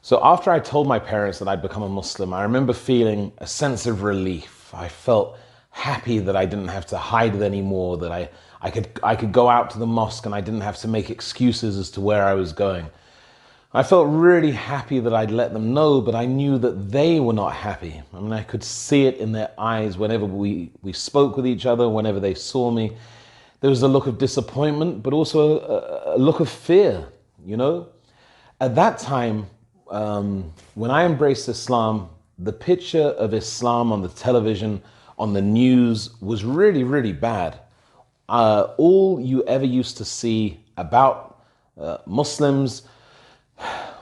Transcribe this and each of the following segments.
So after I told my parents that I'd become a Muslim, I remember feeling a sense of relief. I felt happy that I didn't have to hide it anymore, that I could go out to the mosque and I didn't have to make excuses as to where I was going. I felt really happy that I'd let them know, but I knew that they were not happy. I mean, I could see it in their eyes whenever we spoke with each other, whenever they saw me. There was a look of disappointment, but also a look of fear, you know? At that time, when I embraced Islam, the picture of Islam on the television, on the news, was really, really bad. All you ever used to see about Muslims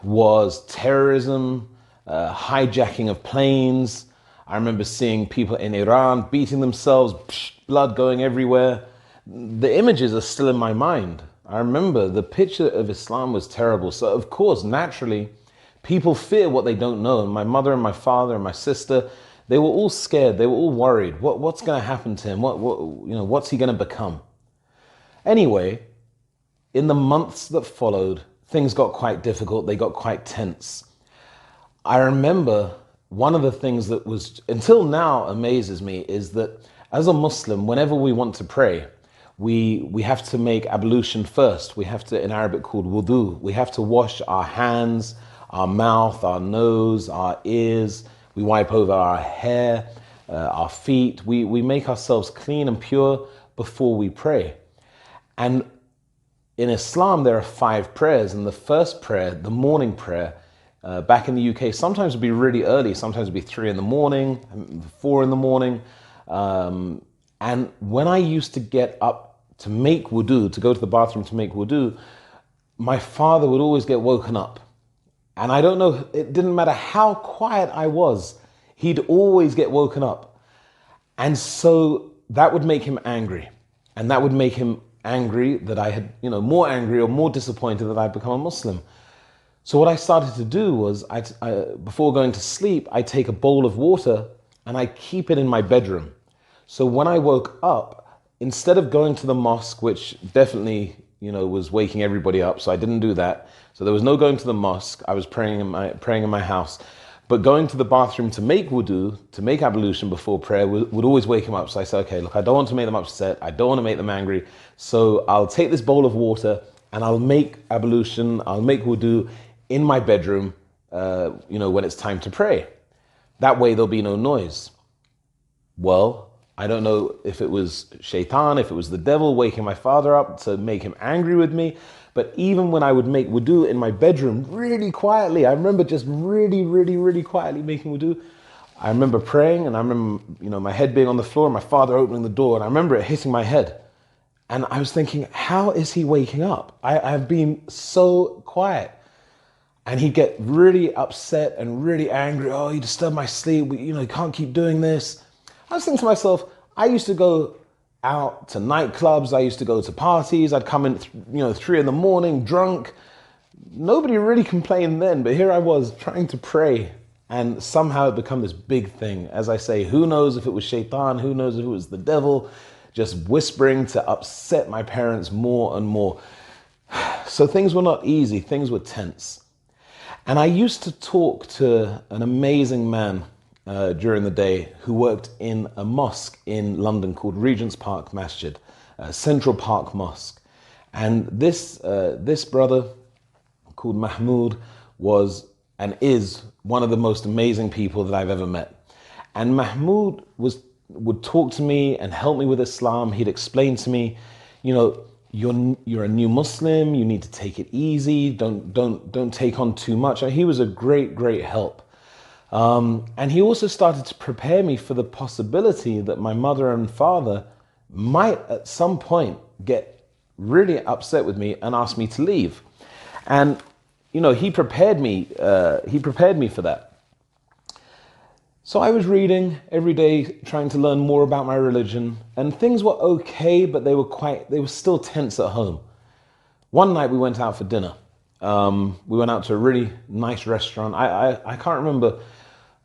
was terrorism, hijacking of planes. I remember seeing people in Iran beating themselves, blood going everywhere. The images are still in my mind. I remember the picture of Islam was terrible. So of course, naturally, people fear what they don't know. And my mother and my father and my sister, they were all scared. They were all worried. What's going to happen to him? What's he going to become? Anyway, in the months that followed, things got quite difficult. They got quite tense. I remember one of the things that was, until now, amazes me is that as a Muslim, whenever we want to pray, we have to make ablution first. We have to, in Arabic called wudu, we have to wash our hands, our mouth, our nose, our ears. We wipe over our hair, our feet. We make ourselves clean and pure before we pray. And in Islam, there are 5 prayers. And the first prayer, the morning prayer, back in the UK, sometimes would be really early. Sometimes it would be 3 in the morning, 4 in the morning. And when I used to get up to make wudu, to go to the bathroom to make wudu, my father would always get woken up. And I don't know, it didn't matter how quiet I was, he'd always get woken up. And so that would make him angry. And that would make him angry that I had, more angry or more disappointed that I'd become a Muslim. So what I started to do was, before going to sleep, I take a bowl of water and I keep it in my bedroom. So when I woke up, instead of going to the mosque, which definitely, was waking everybody up, so I didn't do that. So there was no going to the mosque. I was praying in my house. But going to the bathroom to make wudu, to make ablution before prayer, would always wake him up. So I said, okay, look, I don't want to make them upset. I don't want to make them angry. So I'll take this bowl of water and I'll make ablution, I'll make wudu in my bedroom, when it's time to pray. That way there'll be no noise. Well, I don't know if it was shaitan, if it was the devil waking my father up to make him angry with me. But even when I would make wudu in my bedroom really quietly, I remember just really, really, really quietly making wudu. I remember praying and I remember, my head being on the floor and my father opening the door, and I remember it hitting my head. And I was thinking, how is he waking up? I've been so quiet. And he'd get really upset and really angry. Oh, you disturbed my sleep. You can't keep doing this. I was thinking to myself, I used to go out to nightclubs. I used to go to parties. I'd come in, 3 in the morning, drunk. Nobody really complained then, but here I was trying to pray, and somehow it became this big thing. As I say, who knows if it was shaitan? Who knows if it was the devil just whispering to upset my parents more and more? So things were not easy. Things were tense. And I used to talk to an amazing man during the day who worked in a mosque in London called Regent's Park Masjid, Central Park Mosque. And this brother called Mahmoud was and is one of the most amazing people that I've ever met. And Mahmoud would talk to me and help me with Islam. He'd explain to me, you're a new Muslim, you need to take it easy, don't take on too much. And he was a great, great help. And he also started to prepare me for the possibility that my mother and father might at some point get really upset with me and ask me to leave. And, he prepared me for that. So I was reading every day, trying to learn more about my religion, and things were okay, but they were still tense at home. One night we went out for dinner. We went out to a really nice restaurant. I can't remember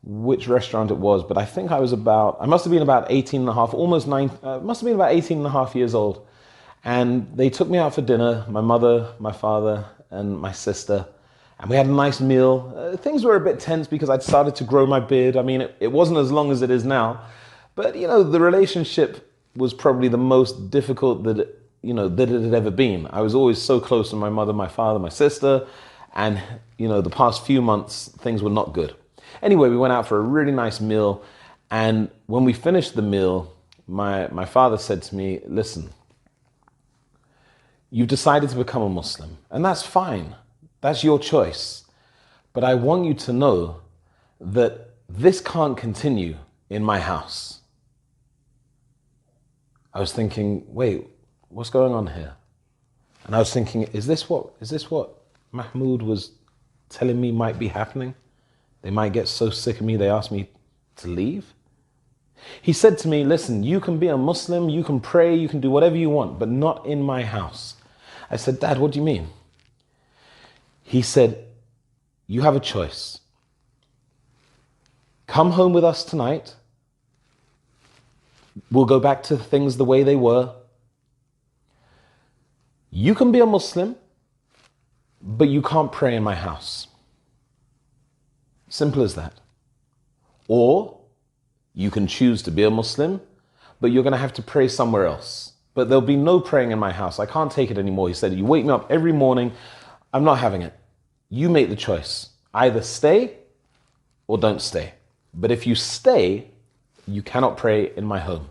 which restaurant it was, but I think I must have been about 18 and a half, almost 9, must have been about 18 and a half years old. And they took me out for dinner, my mother, my father, and my sister. And we had a nice meal. things were a bit tense because I'd started to grow my beard. I mean, it wasn't as long as it is now, but the relationship was probably the most difficult that it had ever been. I was always so close to my mother, my father, my sister, and the past few months things were not good. Anyway, we went out for a really nice meal, and when we finished the meal, my father said to me, "Listen, you've decided to become a Muslim, and that's fine. That's your choice. But I want you to know that this can't continue in my house." I was thinking, wait, what's going on here? And I was thinking, is this what Mahmoud was telling me might be happening? They might get so sick of me, they ask me to leave? He said to me, "Listen, you can be a Muslim, you can pray, you can do whatever you want, but not in my house." I said, "Dad, what do you mean?" He said, "You have a choice. Come home with us tonight. We'll go back to things the way they were. You can be a Muslim, but you can't pray in my house. Simple as that. Or you can choose to be a Muslim, but you're going to have to pray somewhere else. But there'll be no praying in my house. I can't take it anymore." He said, "You wake me up every morning. I'm not having it. You make the choice. Either stay or don't stay. But if you stay, you cannot pray in my home."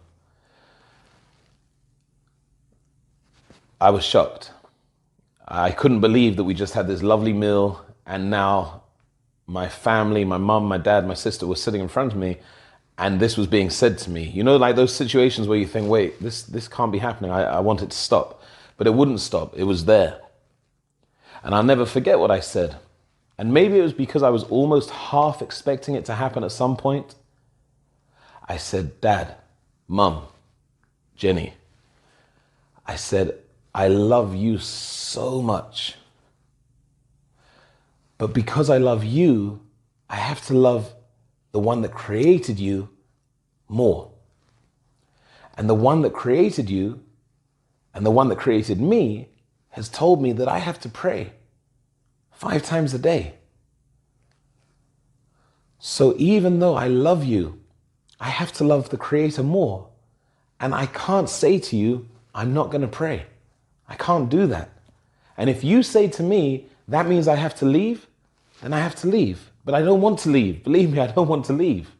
I was shocked. I couldn't believe that we just had this lovely meal, and now my family, my mum, my dad, my sister were sitting in front of me, and this was being said to me. Like those situations where you think, wait, this can't be happening. I want it to stop. But it wouldn't stop. It was there. And I'll never forget what I said. And maybe it was because I was almost half expecting it to happen at some point. I said, "Dad, Mum, Jenny," I said, "I love you so much. But because I love you, I have to love the one that created you more. And the one that created you and the one that created me has told me that I have to pray 5 times a day. So even though I love you, I have to love the Creator more. And I can't say to you, I'm not going to pray. I can't do that. And if you say to me, that means I have to leave, then I have to leave. But I don't want to leave. Believe me, I don't want to leave."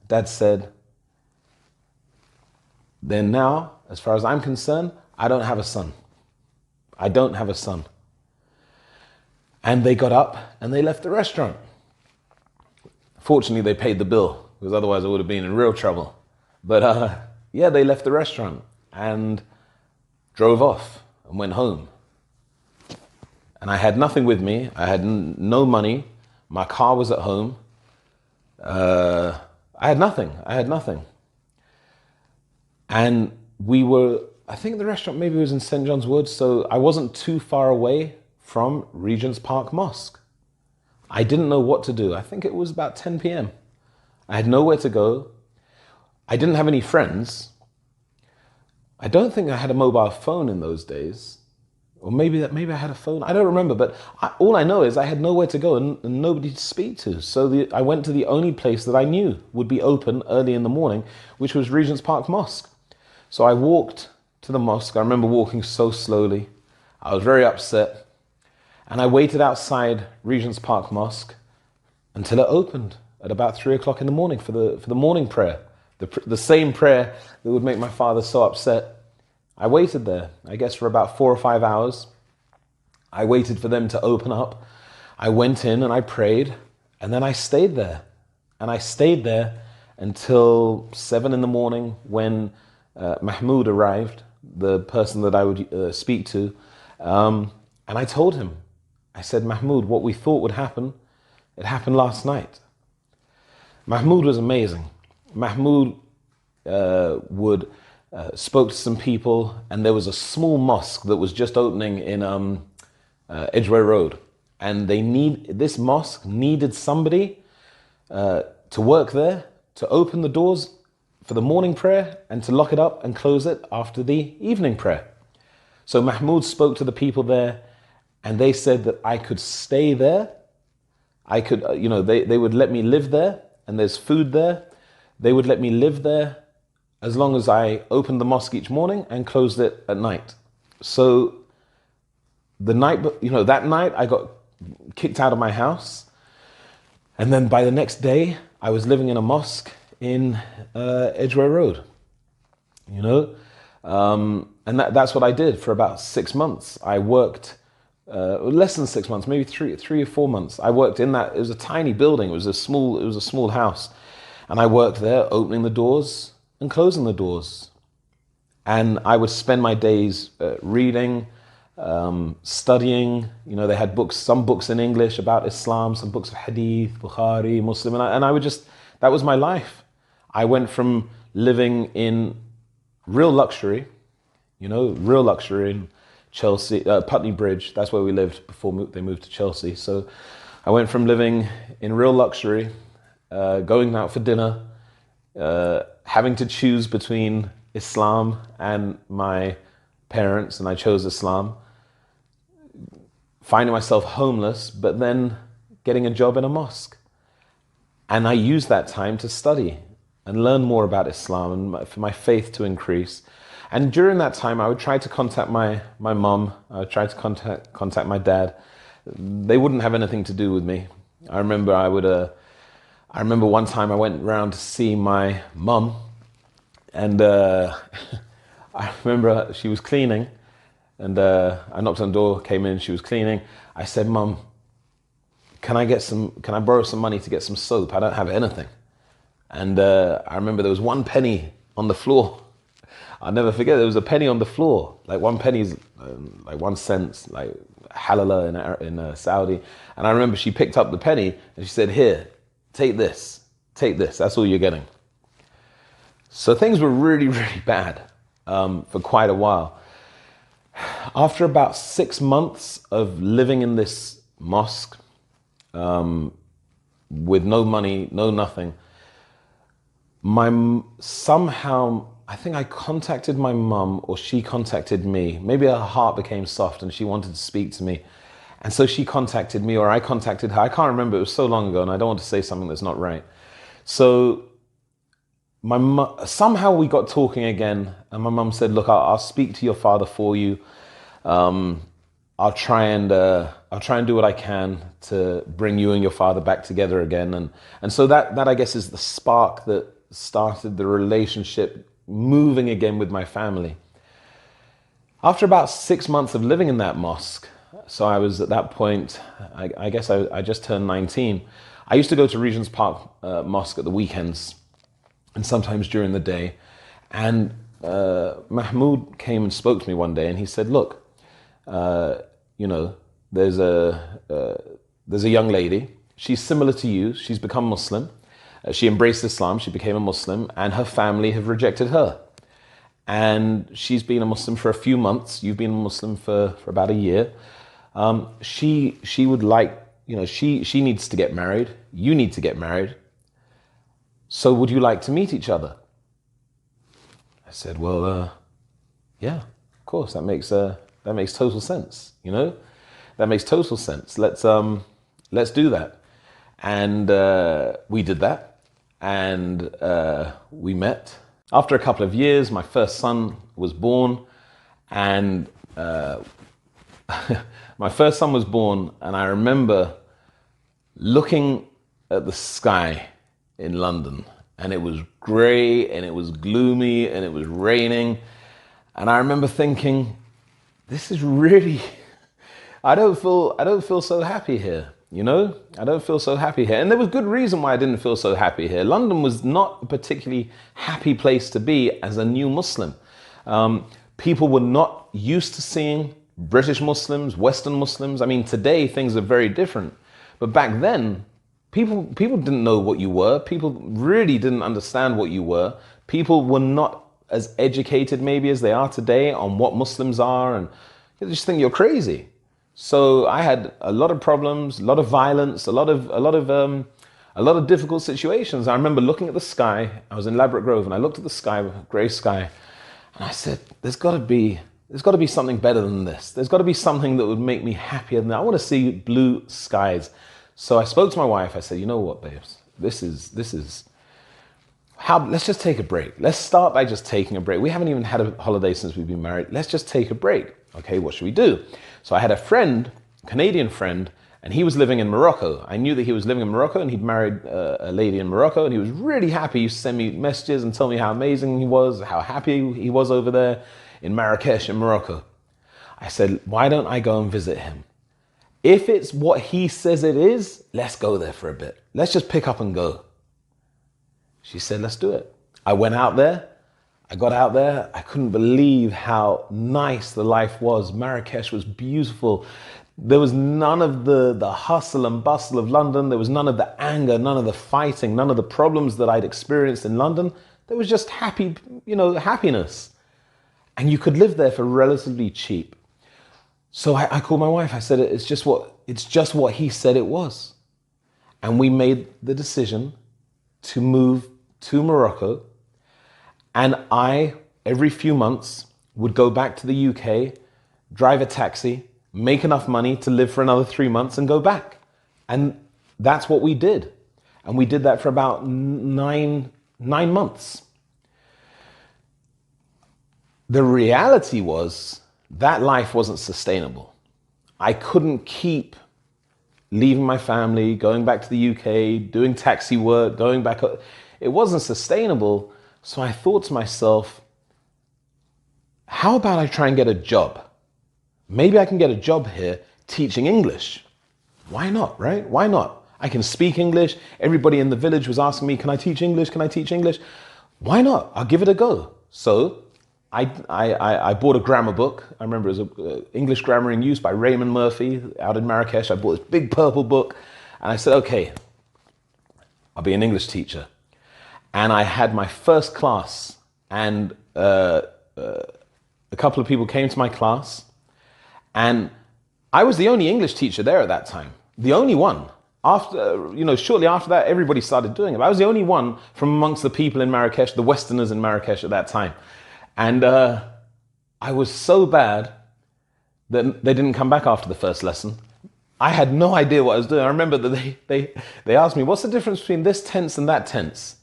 Dad said, "Then now, as far as I'm concerned, I don't have a son. I don't have a son." And they got up and they left the restaurant. Fortunately, they paid the bill, because otherwise I would have been in real trouble. But they left the restaurant and drove off and went home. And I had nothing with me. I had no money. My car was at home. I had nothing. And I think the restaurant maybe was in St. John's Wood, so I wasn't too far away from Regent's Park Mosque. I didn't know what to do. I think it was about 10 p.m. I had nowhere to go. I didn't have any friends. I don't think I had a mobile phone in those days. Or maybe I had a phone. I don't remember. But all I know is I had nowhere to go and nobody to speak to. So I went to the only place that I knew would be open early in the morning, which was Regent's Park Mosque. So I walked to the mosque. I remember walking so slowly. I was very upset. And I waited outside Regent's Park Mosque until it opened at about 3 o'clock in the morning for the morning prayer. The same prayer that would make my father so upset. I waited there, I guess for about 4 or 5 hours. I waited for them to open up. I went in and I prayed, and then I stayed there. And I stayed there until 7 in the morning when Mahmoud arrived, the person that I would speak to. And I told him, I said, "Mahmoud, what we thought would happen, it happened last night." Mahmoud was amazing. Mahmoud spoke to some people, and there was a small mosque that was just opening in Edgware Road. And this mosque needed somebody to work there, to open the doors for the morning prayer and to lock it up and close it after the evening prayer. So Mahmoud spoke to the people there, and they said that I could stay there. I could, they would let me live there, and there's food there. They would let me live there as long as I opened the mosque each morning and closed it at night. So the night, that night I got kicked out of my house. And then by the next day, I was living in a mosque in Edgware Road, and that's what I did for about 6 months. I worked less than 6 months, maybe three or 4 months. I worked in that. It was a tiny building. It was a small house, and I worked there, opening the doors and closing the doors. And I would spend my days reading, studying. They had some books in English about Islam, some books of Hadith, Bukhari, Muslim, and I would that was my life. I went from living in real luxury, in Chelsea, Putney Bridge. That's where we lived before they moved to Chelsea. So I went from living in real luxury, going out for dinner, having to choose between Islam and my parents, and I chose Islam, finding myself homeless, but then getting a job in a mosque. And I used that time to study and learn more about Islam and for my faith to increase. And during that time, I would try to contact my mum. I would try to contact my dad. They wouldn't have anything to do with me. I remember one time I went round to see my mum, and I remember she was cleaning, and I knocked on the door, came in, she was cleaning. I said, "Mum, can I borrow some money to get some soap? I don't have anything." And I remember there was 1 penny on the floor. I'll never forget, there was a penny on the floor. Like 1 penny's like 1 cent, like halala in Saudi. And I remember she picked up the penny and she said, "Here, take this, that's all you're getting." So things were really, really bad for quite a while. After about 6 months of living in this mosque, with no money, no nothing, somehow, I think I contacted my mum, or she contacted me. Maybe her heart became soft and she wanted to speak to me. And so she contacted me, or I contacted her. I can't remember, it was so long ago, and I don't want to say something that's not right. So somehow we got talking again, and my mum said, "Look, I'll speak to your father for you. I'll try and do what I can to bring you and your father back together again." And so that I guess is the spark that started the relationship moving again with my family. After about 6 months of living in that mosque, so I was at that point, I guess I just turned 19. I used to go to Regent's Park Mosque at the weekends and sometimes during the day. And Mahmoud came and spoke to me one day, and he said, "Look, there's a young lady. She's similar to you. She's become Muslim. She embraced Islam. She became a Muslim, and her family have rejected her. And she's been a Muslim for a few months. You've been a Muslim for about a year. She would like, she needs to get married. You need to get married. So would you like to meet each other?" I said, "Well, yeah, of course. That makes total sense. That makes total sense. Let's do that." And we did that, and we met. After a couple of years, my first son was born, and I remember looking at the sky in London, and it was grey, and it was gloomy, and it was raining, and I remember thinking, this is really, I don't feel so happy here. I don't feel so happy here. And there was good reason why I didn't feel so happy here. London was not a particularly happy place to be as a new Muslim. People were not used to seeing British Muslims, Western Muslims. I mean, today things are very different. But back then, people didn't know what you were. People really didn't understand what you were. People were not as educated maybe as they are today on what Muslims are, and they just think you're crazy. So I had a lot of problems, a lot of violence, a lot of difficult situations. I remember looking at the sky. I was in Ladbroke Grove, and I looked at the sky, grey sky, and I said, "There's got to there's got to be something better than this. There's got to be something that would make me happier than that. I want to see blue skies. So I spoke to my wife. I said, you know what, babes, this is how, let's just take a break. Let's start by just taking a break. We haven't even had a holiday since we've been married. Let's just take a break. Okay, what should we do? So I had a friend, Canadian friend, and he was living in Morocco. I knew that he was living in Morocco and he'd married a lady in Morocco, and he was really happy. He used to send me messages and tell me how amazing he was, how happy he was over there in Marrakesh in Morocco. I said, why don't I go and visit him? If it's what he says it is, let's go there for a bit. Let's just pick up and go. She said, let's do it. I went out there. I got out there. I couldn't believe how nice the life was. Marrakesh was beautiful. There was none of the hustle and bustle of London. There was none of the anger, none of the fighting, none of the problems that I'd experienced in London. There was just happiness. And you could live there for relatively cheap. So I called my wife. I said, it's just what he said it was. And we made the decision to move to Morocco. And I, every few months, would go back to the UK, drive a taxi, make enough money to live for another 3 months and go back. And that's what we did. And we did that for about nine months. The reality was that life wasn't sustainable. I couldn't keep leaving my family, going back to the UK, doing taxi work, going back. It wasn't sustainable. So I thought to myself, how about I try and get a job? Maybe I can get a job here teaching English. Why not, right? Why not? I can speak English. Everybody in the village was asking me, can I teach English? Can I teach English? Why not? I'll give it a go. So I bought a grammar book. I remember it was English Grammar in Use by Raymond Murphy out in Marrakesh. I bought this big purple book and I said, okay, I'll be an English teacher. And I had my first class, and a couple of people came to my class, and I was the only English teacher there at that time. The only one. Shortly after that, everybody started doing it. I was the only one from amongst the people in Marrakesh, the Westerners in Marrakesh at that time. And I was so bad that they didn't come back after the first lesson. I had no idea what I was doing. I remember that they asked me, what's the difference between this tense and that tense?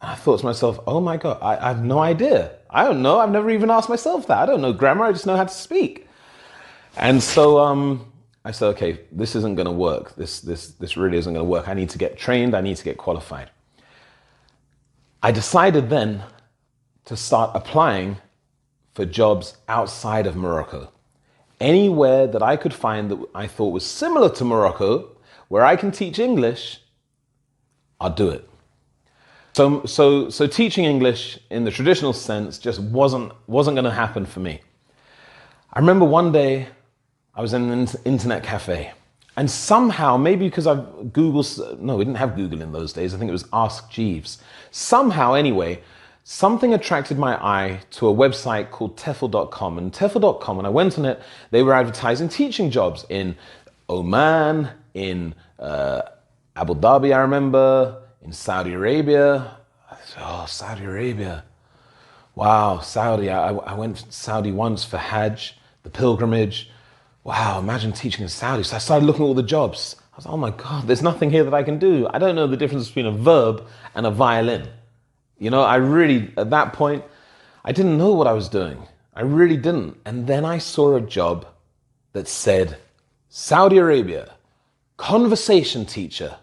And I thought to myself, oh my God, I have no idea. I don't know. I've never even asked myself that. I don't know grammar. I just know how to speak. And so I said, okay, this isn't going to work. This really isn't going to work. I need to get trained. I need to get qualified. I decided then to start applying for jobs outside of Morocco. Anywhere that I could find that I thought was similar to Morocco, where I can teach English, I'll do it. So teaching English in the traditional sense just wasn't going to happen for me. I remember one day I was in an internet cafe, and somehow, maybe because we didn't have Google in those days. I think it was Ask Jeeves. Somehow, anyway, something attracted my eye to a website called tefl.com. And tefl.com, when I went on it, they were advertising teaching jobs in Oman, in Abu Dhabi, I remember, in Saudi Arabia. Oh, Saudi Arabia. Wow, Saudi. I went to Saudi once for Hajj, the pilgrimage. Wow, imagine teaching in Saudi. So I started looking at all the jobs. I was like, oh my God, there's nothing here that I can do. I don't know the difference between a verb and a violin. At that point, I didn't know what I was doing. I really didn't. And then I saw a job that said, Saudi Arabia, conversation teacher.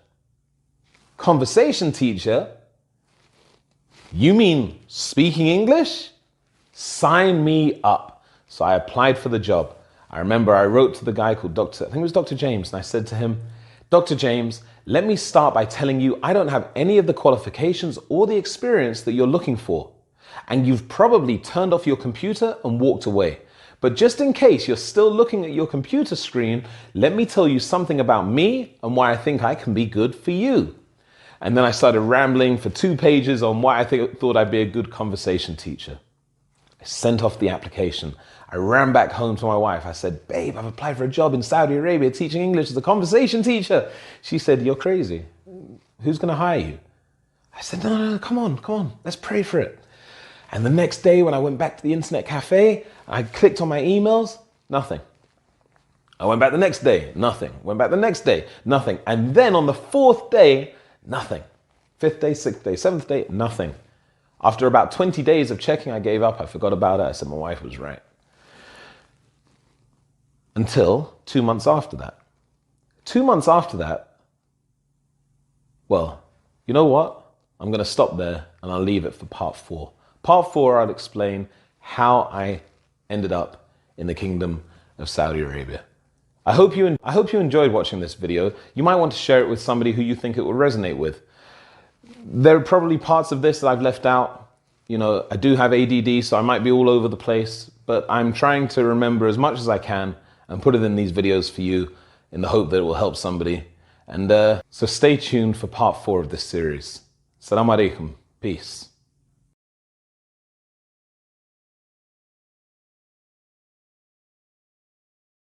Conversation teacher? You mean speaking English? Sign me up. So I applied for the job. I remember I wrote to the guy called I think it was Dr. James, and I said to him, Dr. James, let me start by telling you I don't have any of the qualifications or the experience that you're looking for. And you've probably turned off your computer and walked away. But just in case you're still looking at your computer screen, let me tell you something about me and why I think I can be good for you. And then I started rambling for 2 pages on why I thought I'd be a good conversation teacher. I sent off the application. I ran back home to my wife. I said, babe, I've applied for a job in Saudi Arabia teaching English as a conversation teacher. She said, you're crazy. Who's going to hire you? I said, no, come on. Let's pray for it. And the next day when I went back to the internet cafe, I clicked on my emails, nothing. I went back the next day, nothing. Went back the next day, nothing. And then on the fourth day, nothing. Fifth day, sixth day, seventh day, nothing. After about 20 days of checking, I gave up. I forgot about it. I said my wife was right. Until 2 months after that. 2 months after that, well, you know what? I'm going to stop there and I'll leave it for part 4. Part 4, I'll explain how I ended up in the Kingdom of Saudi Arabia. I hope you enjoyed watching this video. You might want to share it with somebody who you think it will resonate with. There are probably parts of this that I've left out. You know, I do have ADD, so I might be all over the place, but I'm trying to remember as much as I can and put it in these videos for you in the hope that it will help somebody. And so stay tuned for part 4 of this series. Assalamu alaikum. Peace.